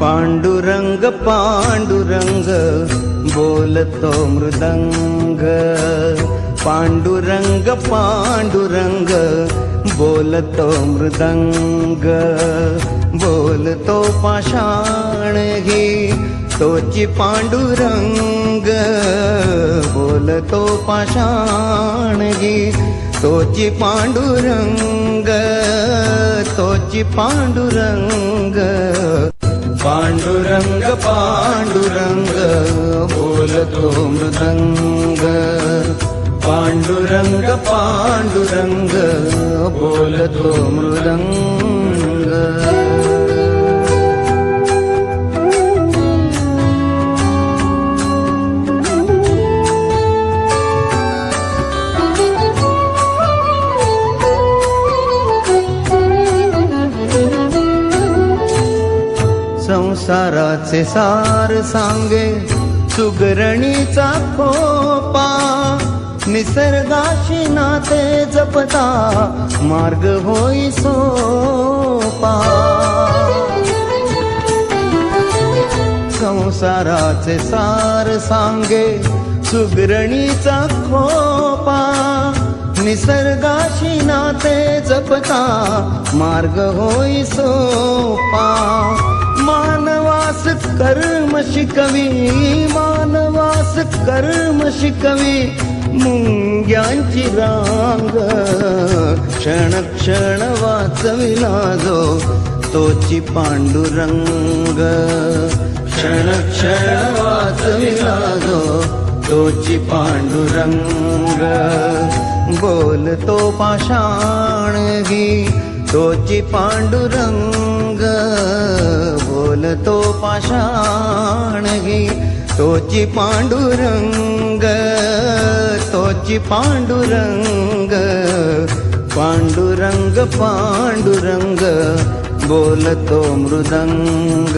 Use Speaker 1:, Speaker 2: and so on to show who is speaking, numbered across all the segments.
Speaker 1: पांडुरंग पांडुरंग बोलतो मृदंग, पांडुरंग पांडुरंग बोलतो मृदंग, बोलतो पाषाण घे तोची पांडुरंग, बोलतो पाषाण घे तोची पांडुरंग, तोची पांडुरंग। पांडुरंग पांडुरंग बोलतो मृदंग, पांडुरंग पांडुरंग बोलतो मृदंग। संसाराचे सार सांगे सुगरणीचा खोपा, निसर्गाशी नाते जपता मार्ग होई सोपा। संसाराचे सार सांगे सुगरणीचा खोपा, निसर्गाशी नाते जपता मार्ग होई सोपा। मानवास कर्म शिकवी, मानवास कर्म शिकवी मुंग्यांची रांग, क्षण क्षण वाचविला जो तोची पांडुरंग, क्षण क्षण वाचविला जो तोची पांडुरंग। बोलतो पाषाण घे तोची पांडुरंग, बोलतो पाषाण घे तोची पांडुरंग, तोची पांडुरंग। पांडुरंग पांडुरंग बोलतो मृदंग,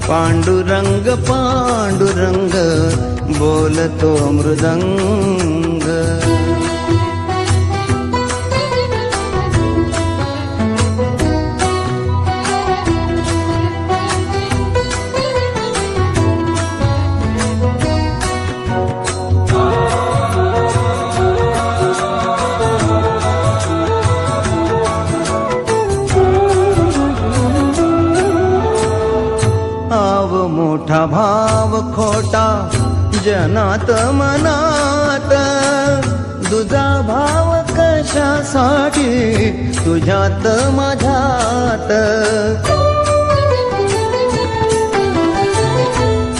Speaker 1: पांडुरंग पांडुरंग बोलतो मृदंग। मोठा भाव खोटा जनात मनात, तुझा भाव कशासाठी तुझ्यात माझ्यात।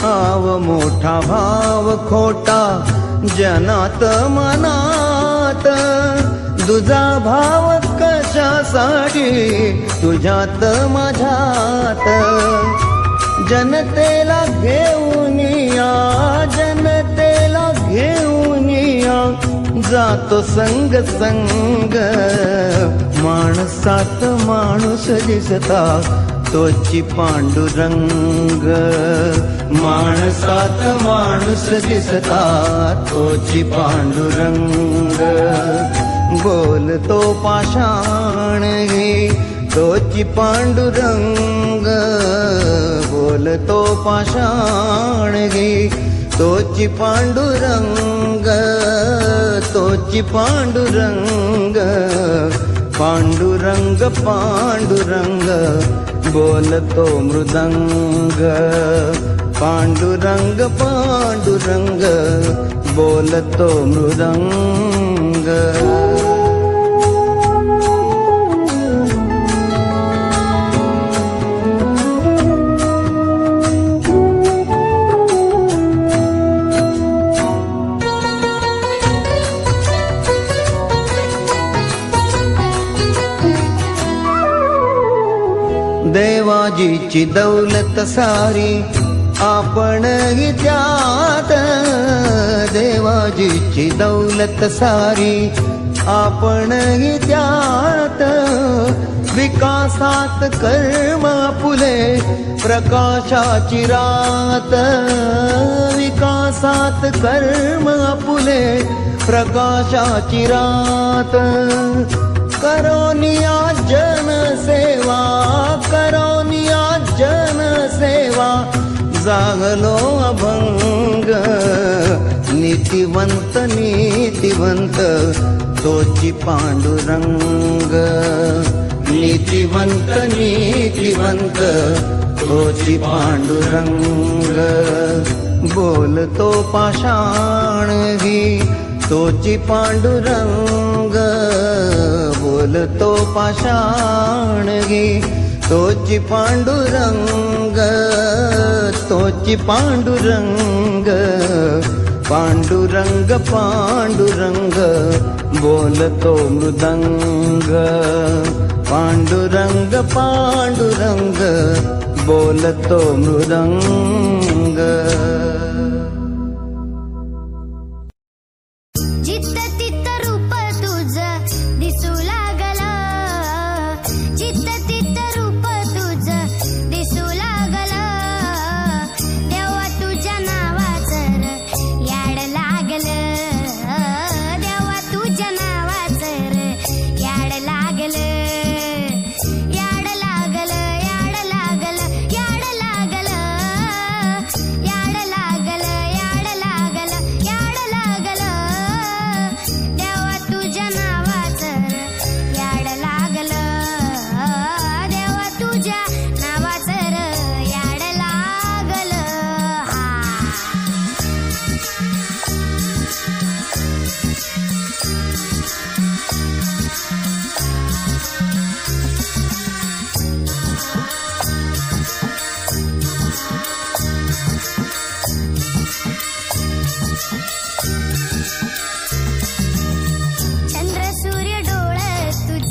Speaker 1: आव मोठा भाव खोटा जनात मनात, तुझा भाव कशासाठी तुझ्यात माझ्यात। जनतेला घेऊन या, जनतेला घेऊन या जातो संग संग, माणसात माणूस दिसता तोची पांडुरंग, माणसात माणूस दिसता तोची पांडुरंग। बोलतो पाषाण घे तोची पांडुरंग, बोलतो पाषाण घे तोची पांडुरंग, तोची पांडुरंग। पांडुरंग पांडुरंग बोलतो मृदंग, पांडुरंग पांडुरंग बोलतो मृदंग। देवाजीची दौलत सारी आपण ही त्यात, देवाजीची दौलत सारी आपण ही त्यात। विकासात कर्म फुले प्रकाशाची रात, विकासात कर्म फुले प्रकाशाची रात। करोनिया जनसेवा, करोनिया जनसेवा जागलो अभंग नीतिवंत नीतिवंत तोची पांडुरंग नीतिवंत नीतिवंत तोची पांडुरंग बोलतो पाषाण घी तोची पांडुरंग बोलतो पाषाण घी तोची पांडुरंग तोची पांडुरंग पांडुरंग पांडुरंग बोलतो मृदंग पांडुरंग पांडुरंग बोलतो मृदंग
Speaker 2: जित्त तित्त रूप तुझ दिसू लागला जित्त तित्त